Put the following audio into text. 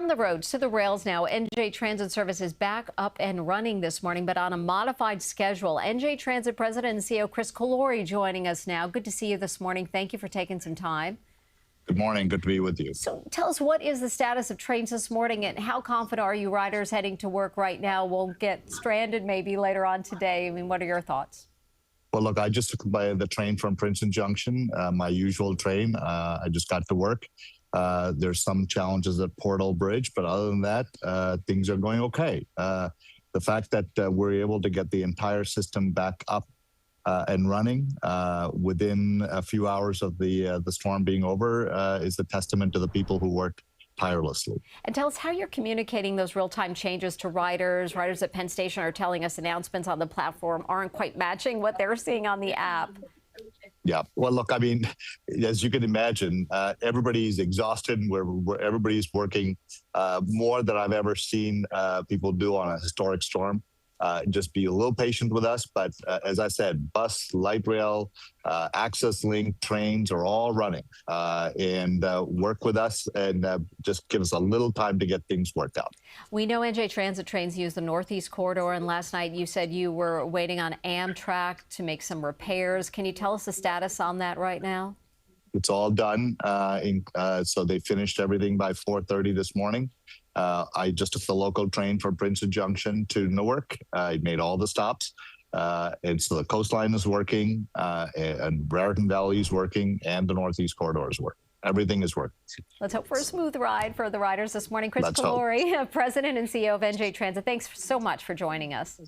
From the roads to the rails now, NJ Transit Service is back up and running this morning, but on a modified schedule. NJ Transit President and CEO Kris Kolluri joining us now. Good to see you this morning. Thank you for taking some time. Good morning. Good to be with you. So tell us, what is the status of trains this morning, and how confident are you riders heading to work right now won't get stranded maybe later on today? I mean, what are your thoughts? Well, look, I just took the train from Princeton Junction, my usual train. I just got to work. There's some challenges at Portal Bridge, but other than that, things are going okay. The fact that we're able to get the entire system back up and running within a few hours of the storm being over is a testament to the people who worked tirelessly. And tell us how you're communicating those real-time changes to riders. Riders at Penn Station are telling us announcements on the platform aren't quite matching what they're seeing on the app. Yeah, well, look, I mean, as you can imagine, everybody's exhausted. Everybody's working more than I've ever seen people do on a historic storm. Just be a little patient with us. But as I said, bus, light rail, access link, trains are all running and work with us and just give us a little time to get things worked out. We know NJ Transit trains use the Northeast Corridor, and last night you said you were waiting on Amtrak to make some repairs. Can you tell us the status on that right now? It's all done. So they finished everything by 4:30 this morning. I just took the local train from Princeton Junction to Newark. I made all the stops. And so the coastline is working, and Raritan Valley is working, and the Northeast Corridor is working. Everything is working. Let's hope for a smooth ride for the riders this morning. Kris Kolluri, President and CEO of NJ Transit, thanks so much for joining us.